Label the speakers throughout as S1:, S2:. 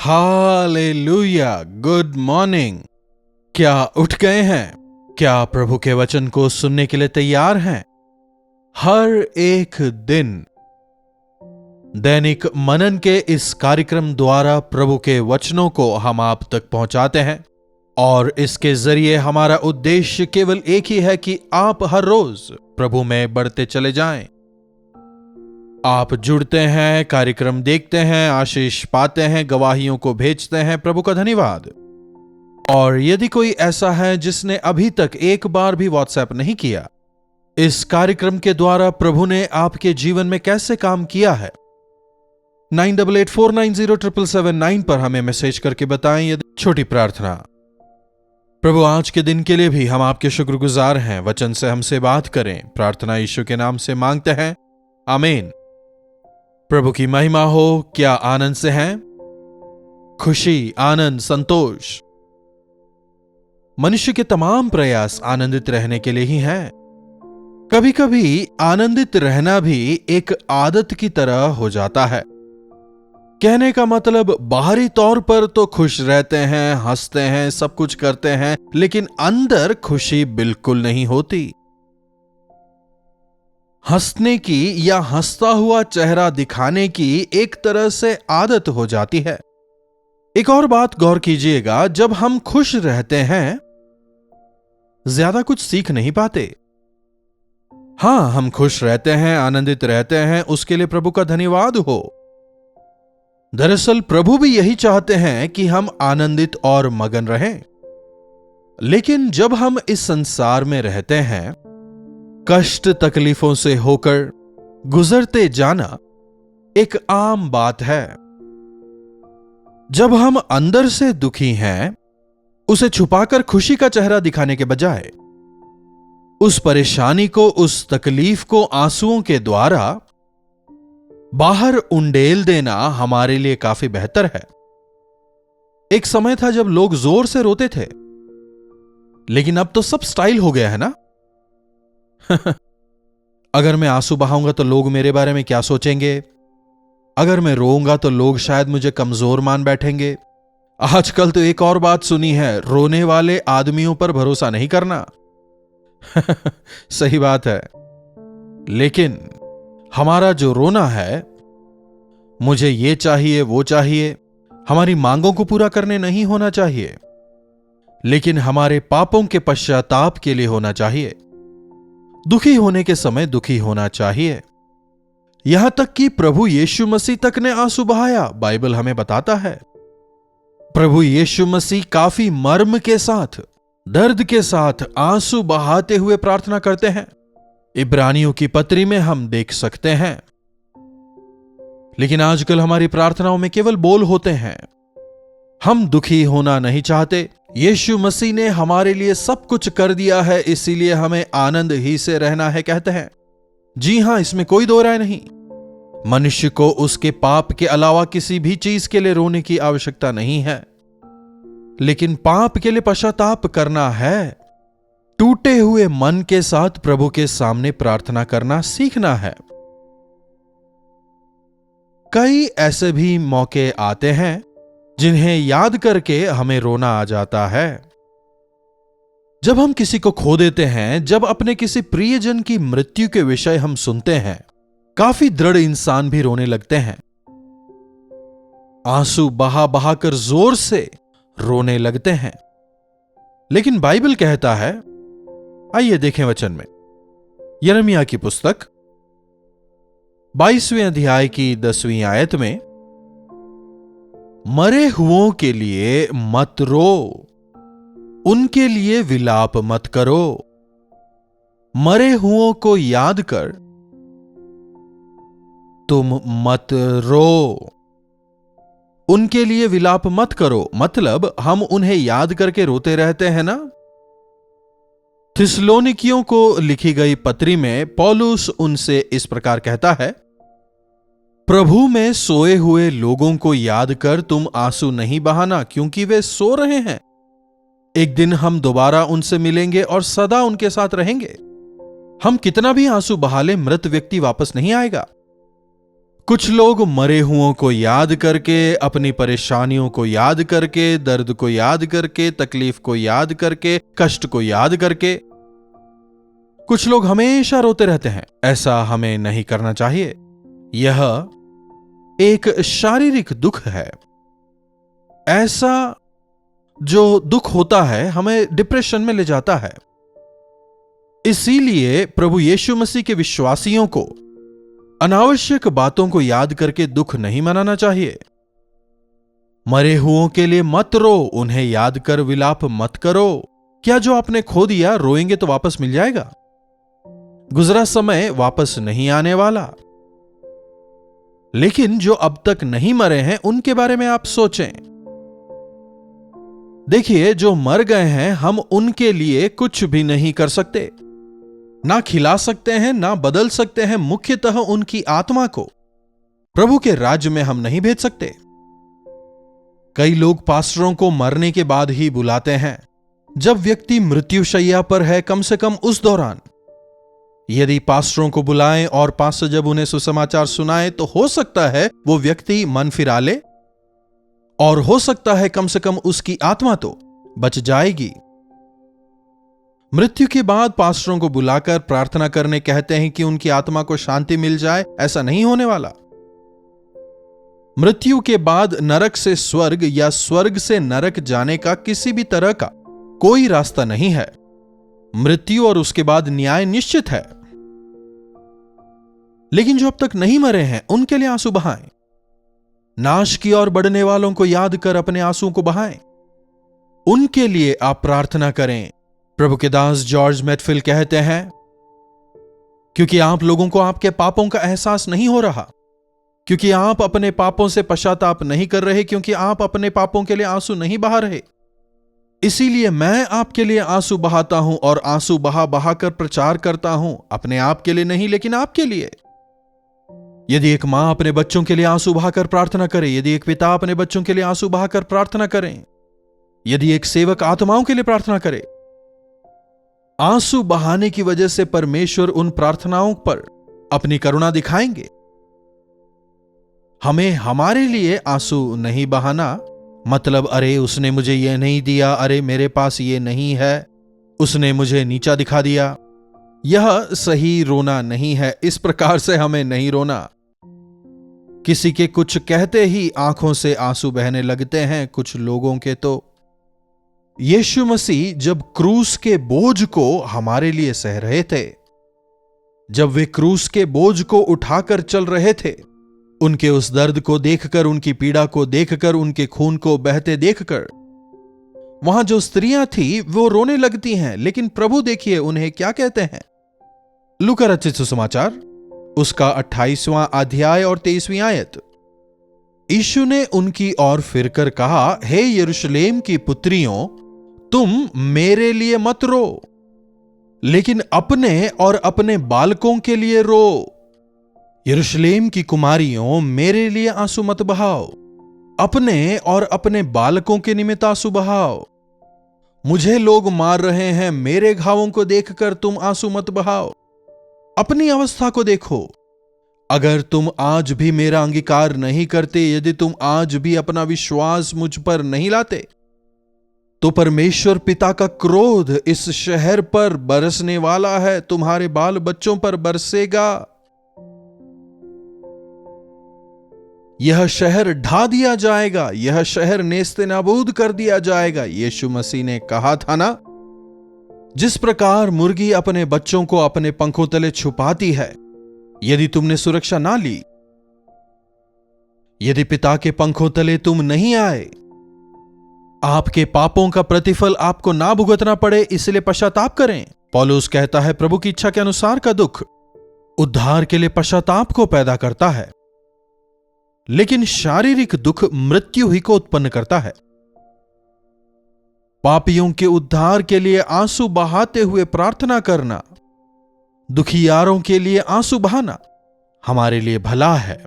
S1: Hallelujah, good morning. क्या उठ गए हैं? क्या प्रभु के वचन को सुनने के लिए तैयार हैं? हर एक दिन दैनिक मनन के इस कार्यक्रम द्वारा प्रभु के वचनों को हम आप तक पहुंचाते हैं और इसके जरिए हमारा उद्देश्य केवल एक ही है कि आप हर रोज प्रभु में बढ़ते चले जाएं। आप जुड़ते हैं, कार्यक्रम देखते हैं, आशीष पाते हैं, गवाहियों को भेजते हैं। प्रभु का धन्यवाद। और यदि कोई ऐसा है जिसने अभी तक एक बार भी व्हाट्सएप नहीं किया, इस कार्यक्रम के द्वारा प्रभु ने आपके जीवन में कैसे काम किया है, 9884907779 पर हमें मैसेज करके बताएं। यदि छोटी प्रार्थना। प्रभु, आज के दिन के लिए भी हम आपके शुक्रगुजार हैं। वचन से हमसे बात करें, प्रार्थना यीशु के नाम से मांगते हैं, आमीन। प्रभु की महिमा हो। क्या आनंद से हैं? खुशी, आनंद, संतोष। मनुष्य के तमाम प्रयास आनंदित रहने के लिए ही हैं। कभी कभी आनंदित रहना भी एक आदत की तरह हो जाता है। कहने का मतलब, बाहरी तौर पर तो खुश रहते हैं, हंसते हैं, सब कुछ करते हैं, लेकिन अंदर खुशी बिल्कुल नहीं होती। हंसने की या हंसता हुआ चेहरा दिखाने की एक तरह से आदत हो जाती है। एक और बात गौर कीजिएगा, जब हम खुश रहते हैं ज्यादा कुछ सीख नहीं पाते। हां, हम खुश रहते हैं, आनंदित रहते हैं, उसके लिए प्रभु का धन्यवाद हो। दरअसल प्रभु भी यही चाहते हैं कि हम आनंदित और मगन रहें। लेकिन जब हम इस संसार में रहते हैं, कष्ट तकलीफों से होकर गुजरते जाना एक आम बात है। जब हम अंदर से दुखी हैं, उसे छुपाकर खुशी का चेहरा दिखाने के बजाय उस परेशानी को, उस तकलीफ को आंसुओं के द्वारा बाहर उंडेल देना हमारे लिए काफी बेहतर है। एक समय था जब लोग जोर से रोते थे, लेकिन अब तो सब स्टाइल हो गया है ना। अगर मैं आंसू बहाऊंगा तो लोग मेरे बारे में क्या सोचेंगे? अगर मैं रोऊंगा तो लोग शायद मुझे कमजोर मान बैठेंगे। आजकल तो एक और बात सुनी है, रोने वाले आदमियों पर भरोसा नहीं करना। सही बात है, लेकिन हमारा जो रोना है, मुझे ये चाहिए, वो चाहिए, हमारी मांगों को पूरा करने नहीं होना चाहिए, लेकिन हमारे पापों के पश्चाताप के लिए होना चाहिए। दुखी होने के समय दुखी होना चाहिए। यहां तक कि प्रभु यीशु मसीह तक ने आंसू बहाया, बाइबल हमें बताता है। प्रभु यीशु मसीह काफी मर्म के साथ, दर्द के साथ आंसू बहाते हुए प्रार्थना करते हैं। इब्रानियों की पत्री में हम देख सकते हैं। लेकिन आजकल हमारी प्रार्थनाओं में केवल बोल होते हैं। हम दुखी होना नहीं चाहते। यीशु मसीह ने हमारे लिए सब कुछ कर दिया है, इसीलिए हमें आनंद ही से रहना है, कहते हैं। जी हां, इसमें कोई दो राय नहीं। मनुष्य को उसके पाप के अलावा किसी भी चीज के लिए रोने की आवश्यकता नहीं है, लेकिन पाप के लिए पश्चाताप करना है। टूटे हुए मन के साथ प्रभु के सामने प्रार्थना करना सीखना है। कई ऐसे भी मौके आते हैं जिन्हें याद करके हमें रोना आ जाता है। जब हम किसी को खो देते हैं, जब अपने किसी प्रियजन की मृत्यु के विषय हम सुनते हैं, काफी दृढ़ इंसान भी रोने लगते हैं। आंसू बहा बहाकर जोर से रोने लगते हैं। लेकिन बाइबल कहता है, आइए देखें वचन में, यिर्मयाह की पुस्तक 22वें अध्याय की 10वीं आयत में, मरे हुओं के लिए मत रो, उनके लिए विलाप मत करो। मरे हुओं को याद कर तुम मत रो, उनके लिए विलाप मत करो। मतलब हम उन्हें याद करके रोते रहते हैं ना। थिस्सलुनीकियों को लिखी गई पत्री में पौलुस उनसे इस प्रकार कहता है, प्रभु में सोए हुए लोगों को याद कर तुम आंसू नहीं बहाना, क्योंकि वे सो रहे हैं। एक दिन हम दोबारा उनसे मिलेंगे और सदा उनके साथ रहेंगे। हम कितना भी आंसू बहा लें, मृत व्यक्ति वापस नहीं आएगा। कुछ लोग मरे हुओं को याद करके, अपनी परेशानियों को याद करके, दर्द को याद करके, तकलीफ को याद करके, कष्ट को याद करके, कुछ लोग हमेशा रोते रहते हैं। ऐसा हमें नहीं करना चाहिए। यह एक शारीरिक दुख है। ऐसा जो दुख होता है हमें डिप्रेशन में ले जाता है। इसीलिए प्रभु यीशु मसीह के विश्वासियों को अनावश्यक बातों को याद करके दुख नहीं मनाना चाहिए। मरे हुओं के लिए मत रो, उन्हें याद कर विलाप मत करो। क्या जो आपने खो दिया रोएंगे तो वापस मिल जाएगा? गुजरा समय वापस नहीं आने वाला। लेकिन जो अब तक नहीं मरे हैं उनके बारे में आप सोचें। देखिए, जो मर गए हैं हम उनके लिए कुछ भी नहीं कर सकते, ना खिला सकते हैं, ना बदल सकते हैं। मुख्यतः उनकी आत्मा को प्रभु के राज्य में हम नहीं भेज सकते। कई लोग पास्टरों को मरने के बाद ही बुलाते हैं। जब व्यक्ति मृत्युशैया पर है, कम से कम उस दौरान यदि पास्टरों को बुलाएं और पास्टर जब उन्हें सुसमाचार सुनाए तो हो सकता है वो व्यक्ति मन फिरा ले और हो सकता है कम से कम उसकी आत्मा तो बच जाएगी। मृत्यु के बाद पास्टरों को बुलाकर प्रार्थना करने कहते हैं कि उनकी आत्मा को शांति मिल जाए। ऐसा नहीं होने वाला। मृत्यु के बाद नरक से स्वर्ग या स्वर्ग से नरक जाने का किसी भी तरह का कोई रास्ता नहीं है। मृत्यु और उसके बाद न्याय निश्चित है। लेकिन जो अब तक नहीं मरे हैं उनके लिए आंसू बहाएं। नाश की ओर बढ़ने वालों को याद कर अपने आंसुओं को बहाएं। उनके लिए आप प्रार्थना करें। प्रभु के दास जॉर्ज मैटफिल कहते हैं, क्योंकि आप लोगों को आपके पापों का एहसास नहीं हो रहा, क्योंकि आप अपने पापों से पश्चाताप नहीं कर रहे, क्योंकि आप अपने पापों के लिए आंसू नहीं बहा रहे, इसीलिए मैं आपके लिए आंसू बहाता हूं और आंसू बहा बहा कर प्रचार करता हूं, अपने आप के लिए नहीं लेकिन आपके लिए। यदि एक मां अपने बच्चों के लिए आंसू बहाकर प्रार्थना करे, यदि एक पिता अपने बच्चों के लिए आंसू बहाकर प्रार्थना करें, यदि एक सेवक आत्माओं के लिए प्रार्थना करे, आंसू बहाने की वजह से परमेश्वर उन प्रार्थनाओं पर अपनी करुणा दिखाएंगे। हमें हमारे लिए आंसू नहीं बहाना, मतलब अरे उसने मुझे यह नहीं दिया, अरे मेरे पास ये नहीं है, उसने मुझे नीचा दिखा दिया, यह सही रोना नहीं है। इस प्रकार से हमें नहीं रोना। किसी के कुछ कहते ही आंखों से आंसू बहने लगते हैं कुछ लोगों के। तो यीशु मसीह जब क्रूस के बोझ को हमारे लिए सह रहे थे, जब वे क्रूस के बोझ को उठाकर चल रहे थे, उनके उस दर्द को देखकर, उनकी पीड़ा को देखकर, उनके खून को बहते देखकर वहां जो स्त्रियां थी वो रोने लगती हैं। लेकिन प्रभु देखिए उन्हें क्या कहते हैं। लूका रचित सुसमाचार उसका 28वां अध्याय और 23वीं आयत। यीशु ने उनकी ओर फिरकर कहा, हे यरूशलेम की पुत्रियों, तुम मेरे लिए मत रो, लेकिन अपने और अपने बालकों के लिए रो। यरूशलेम की कुमारियों, मेरे लिए आंसू मत बहाओ, अपने और अपने बालकों के निमित्त आंसू बहाओ। मुझे लोग मार रहे हैं, मेरे घावों को देखकर तुम आंसू मत बहाओ। अपनी अवस्था को देखो। अगर तुम आज भी मेरा अंगीकार नहीं करते, यदि तुम आज भी अपना विश्वास मुझ पर नहीं लाते, तो परमेश्वर पिता का क्रोध इस शहर पर बरसने वाला है, तुम्हारे बाल बच्चों पर बरसेगा। यह शहर ढा दिया जाएगा, यह शहर नेस्ते नाबूद कर दिया जाएगा। यीशु मसीह ने कहा था ना, जिस प्रकार मुर्गी अपने बच्चों को अपने पंखों तले छुपाती है, यदि तुमने सुरक्षा ना ली, यदि पिता के पंखों तले तुम नहीं आए, आपके पापों का प्रतिफल आपको ना भुगतना पड़े, इसलिए पश्चाताप करें। पौलुस कहता है, प्रभु की इच्छा के अनुसार का दुख उद्धार के लिए पश्चाताप को पैदा करता है, लेकिन शारीरिक दुख मृत्यु ही को उत्पन्न करता है। पापियों के उद्धार के लिए आंसू बहाते हुए प्रार्थना करना, दुखियारों के लिए आंसू बहाना हमारे लिए भला है।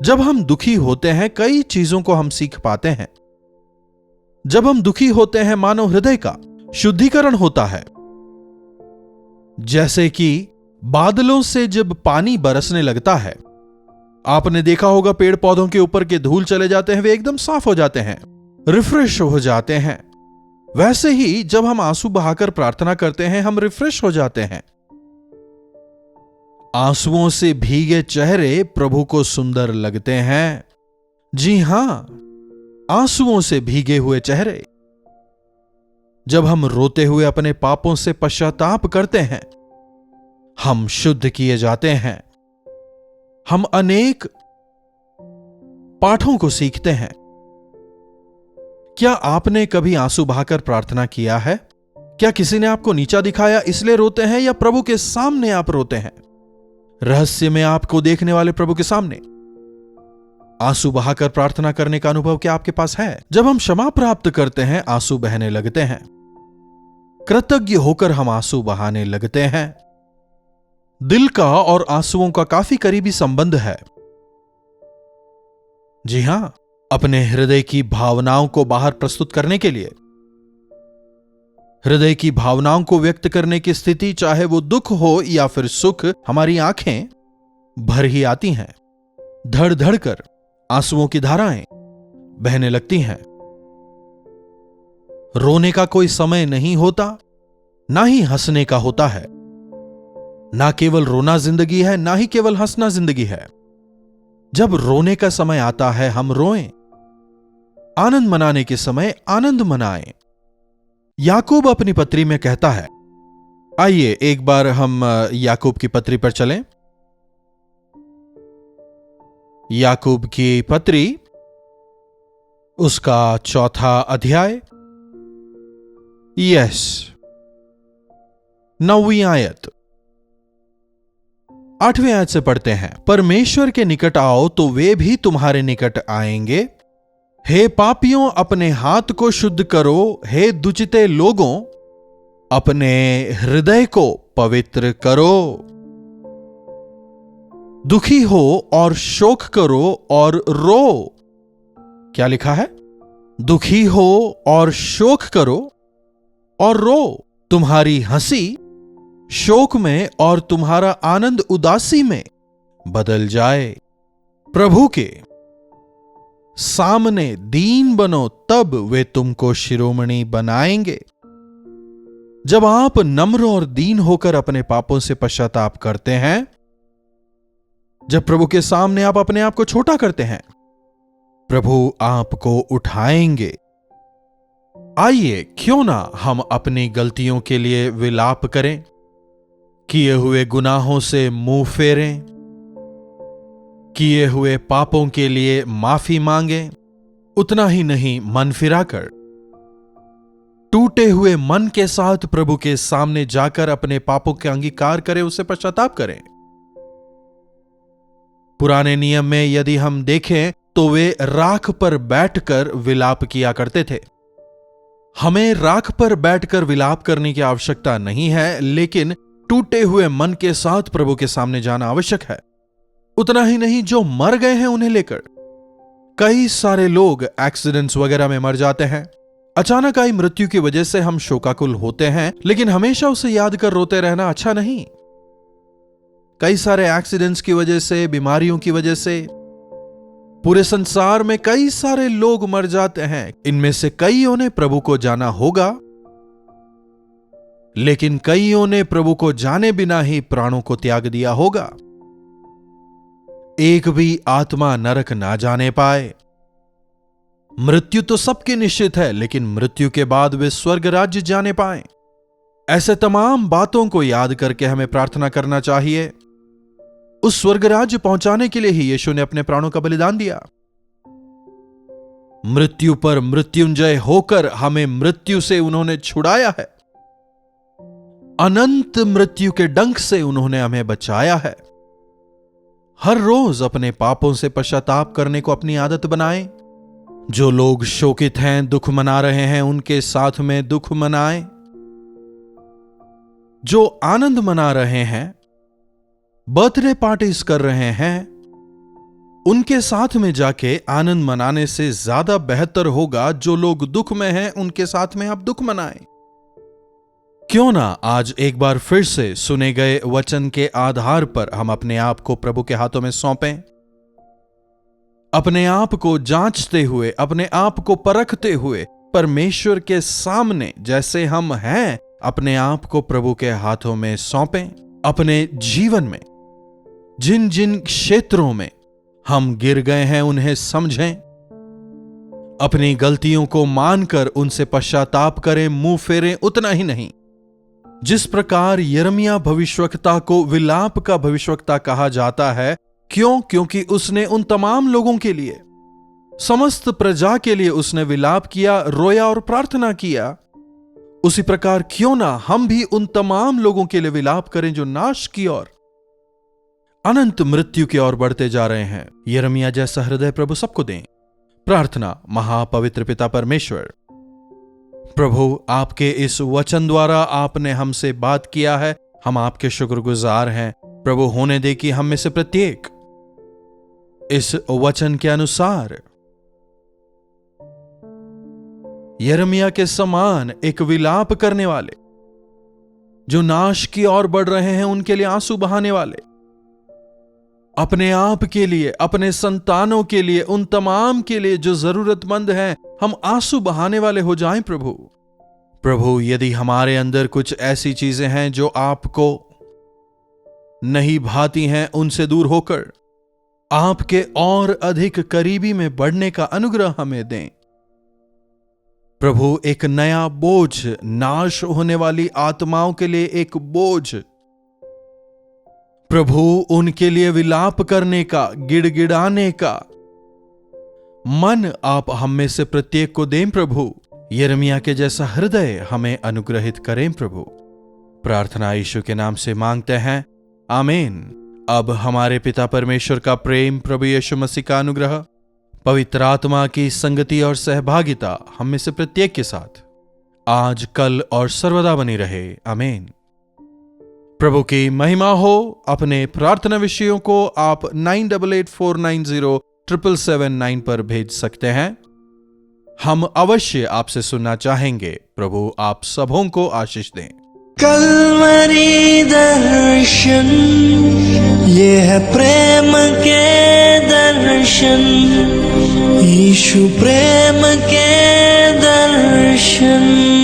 S1: जब हम दुखी होते हैं कई चीजों को हम सीख पाते हैं। जब हम दुखी होते हैं मानव हृदय का शुद्धिकरण होता है। जैसे कि बादलों से जब पानी बरसने लगता है, आपने देखा होगा पेड़ पौधों के ऊपर के धूल चले जाते हैं, वे एकदम साफ हो जाते हैं, रिफ्रेश हो जाते हैं। वैसे ही जब हम आंसू बहाकर प्रार्थना करते हैं, हम रिफ्रेश हो जाते हैं। आंसुओं से भीगे चेहरे प्रभु को सुंदर लगते हैं। जी हां, आंसुओं से भीगे हुए चेहरे। जब हम रोते हुए अपने पापों से पश्चाताप करते हैं, हम शुद्ध किए जाते हैं। हम अनेक पाठों को सीखते हैं। क्या आपने कभी आंसू बहाकर प्रार्थना किया है? क्या किसी ने आपको नीचा दिखाया इसलिए रोते हैं, या प्रभु के सामने आप रोते हैं? रहस्य में आपको देखने वाले प्रभु के सामने आंसू बहाकर प्रार्थना करने का अनुभव क्या आपके पास है? जब हम क्षमा प्राप्त करते हैं, आंसू बहने लगते हैं। कृतज्ञ होकर हम आंसू बहाने लगते हैं। दिल का और आंसुओं का काफी करीबी संबंध है। जी हां, अपने हृदय की भावनाओं को बाहर प्रस्तुत करने के लिए, हृदय की भावनाओं को व्यक्त करने की स्थिति, चाहे वो दुख हो या फिर सुख, हमारी आंखें भर ही आती हैं। धड़ धड़ कर आंसुओं की धाराएं बहने लगती हैं। रोने का कोई समय नहीं होता, ना ही हंसने का होता है। ना केवल रोना जिंदगी है, ना ही केवल हंसना जिंदगी है। जब रोने का समय आता है, हम रोएं। आनंद मनाने के समय आनंद मनाएं। याकूब अपनी पत्री में कहता है, आइए एक बार हम याकूब की पत्री पर चलें। याकूब की पत्री, उसका 4 अध्याय, 9वीं आयत, 8वें आयत से पढ़ते हैं। परमेश्वर के निकट आओ तो वे भी तुम्हारे निकट आएंगे। हे पापियों, अपने हाथ को शुद्ध करो। हे दुचिते लोगों, अपने हृदय को पवित्र करो। दुखी हो और शोक करो और रो। क्या लिखा है? दुखी हो और शोक करो और रो। तुम्हारी हंसी शोक में और तुम्हारा आनंद उदासी में बदल जाए। प्रभु के सामने दीन बनो, तब वे तुमको शिरोमणि बनाएंगे। जब आप नम्र और दीन होकर अपने पापों से पश्चाताप करते हैं, जब प्रभु के सामने आप अपने आप को छोटा करते हैं, प्रभु आपको उठाएंगे। आइए, क्यों ना हम अपनी गलतियों के लिए विलाप करें, किए हुए गुनाहों से मुंह फेरें, किए हुए पापों के लिए माफी मांगें। उतना ही नहीं, मन फिराकर टूटे हुए मन के साथ प्रभु के सामने जाकर अपने पापों के अंगीकार करें, उससे पश्चाताप करें। पुराने नियम में यदि हम देखें तो वे राख पर बैठकर विलाप किया करते थे। हमें राख पर बैठकर विलाप करने की आवश्यकता नहीं है, लेकिन टूटे हुए मन के साथ प्रभु के सामने जाना आवश्यक है। उतना ही नहीं, जो मर गए हैं उन्हें लेकर, कई सारे लोग एक्सीडेंट्स वगैरह में मर जाते हैं। अचानक आई मृत्यु की वजह से हम शोकाकुल होते हैं, लेकिन हमेशा उसे याद कर रोते रहना अच्छा नहीं। कई सारे एक्सीडेंट्स की वजह से, बीमारियों की वजह से पूरे संसार में कई सारे लोग मर जाते हैं। इनमें से कईयों ने प्रभु को जाना होगा, लेकिन कईयों ने प्रभु को जाने बिना ही प्राणों को त्याग दिया होगा। एक भी आत्मा नरक ना जाने पाए। मृत्यु तो सबकी निश्चित है, लेकिन मृत्यु के बाद वे स्वर्ग राज्य जाने पाए। ऐसे तमाम बातों को याद करके हमें प्रार्थना करना चाहिए। उस स्वर्ग राज्य पहुंचाने के लिए ही यीशु ने अपने प्राणों का बलिदान दिया। मृत्यु पर मृत्युंजय होकर हमें मृत्यु से उन्होंने छुड़ाया है। अनंत मृत्यु के डंक से उन्होंने हमें बचाया है। हर रोज अपने पापों से पश्चाताप करने को अपनी आदत बनाएं। जो लोग शोकित हैं, दुख मना रहे हैं, उनके साथ में दुख मनाएं। जो आनंद मना रहे हैं, बर्थडे पार्टीज कर रहे हैं, उनके साथ में जाके आनंद मनाने से ज्यादा बेहतर होगा जो लोग दुख में हैं, उनके साथ में आप दुख मनाएं। क्यों ना आज एक बार फिर से सुने गए वचन के आधार पर हम अपने आप को प्रभु के हाथों में सौंपें। अपने आप को जांचते हुए, अपने आप को परखते हुए परमेश्वर के सामने जैसे हम हैं, अपने आप को प्रभु के हाथों में सौंपें। अपने जीवन में जिन जिन क्षेत्रों में हम गिर गए हैं उन्हें समझें, अपनी गलतियों को मानकर उनसे पश्चाताप करें, मुंह फेरें। उतना ही नहीं, जिस प्रकार यिर्मयाह भविष्यवक्ता को विलाप का भविष्यवक्ता कहा जाता है, क्योंकि उसने उन तमाम लोगों के लिए, समस्त प्रजा के लिए उसने विलाप किया, रोया और प्रार्थना किया, उसी प्रकार क्यों ना हम भी उन तमाम लोगों के लिए विलाप करें जो नाश की ओर, अनंत मृत्यु की ओर बढ़ते जा रहे हैं। यिर्मयाह जैसा हृदय प्रभु सबको दें। प्रार्थना। महापवित्र पिता परमेश्वर, प्रभु आपके इस वचन द्वारा आपने हमसे बात किया है, हम आपके शुक्रगुजार हैं। प्रभु होने दे कि हम में से प्रत्येक इस वचन के अनुसार यिर्मयाह के समान एक विलाप करने वाले, जो नाश की ओर बढ़ रहे हैं उनके लिए आंसू बहाने वाले, अपने आप के लिए, अपने संतानों के लिए, उन तमाम के लिए जो जरूरतमंद हैं, हम आंसू बहाने वाले हो जाएं। प्रभु यदि हमारे अंदर कुछ ऐसी चीजें हैं जो आपको नहीं भाती हैं, उनसे दूर होकर आपके और अधिक करीबी में बढ़ने का अनुग्रह हमें दें। प्रभु एक नया बोझ, नाश होने वाली आत्माओं के लिए एक बोझ, प्रभु उनके लिए विलाप करने का, गिड़गिड़ाने का मन आप हम में से प्रत्येक को दें। प्रभु यिर्मयाह के जैसा हृदय हमें अनुग्रहित करें। प्रभु प्रार्थना यीशु के नाम से मांगते हैं, आमीन। अब हमारे पिता परमेश्वर का प्रेम, प्रभु यीशु मसीह का अनुग्रह, पवित्र आत्मा की संगति और सहभागिता हम में से प्रत्येक के साथ आज, कल और सर्वदा बनी रहे। आमीन। प्रभु की महिमा हो। अपने प्रार्थना विषयों को आप 9884907779 पर भेज सकते हैं। हम अवश्य आपसे सुनना चाहेंगे। प्रभु आप सबों को आशीष दें।
S2: कलवरी दर्शन, ये है प्रेम के दर्शन, यीशु प्रेम के दर्शन।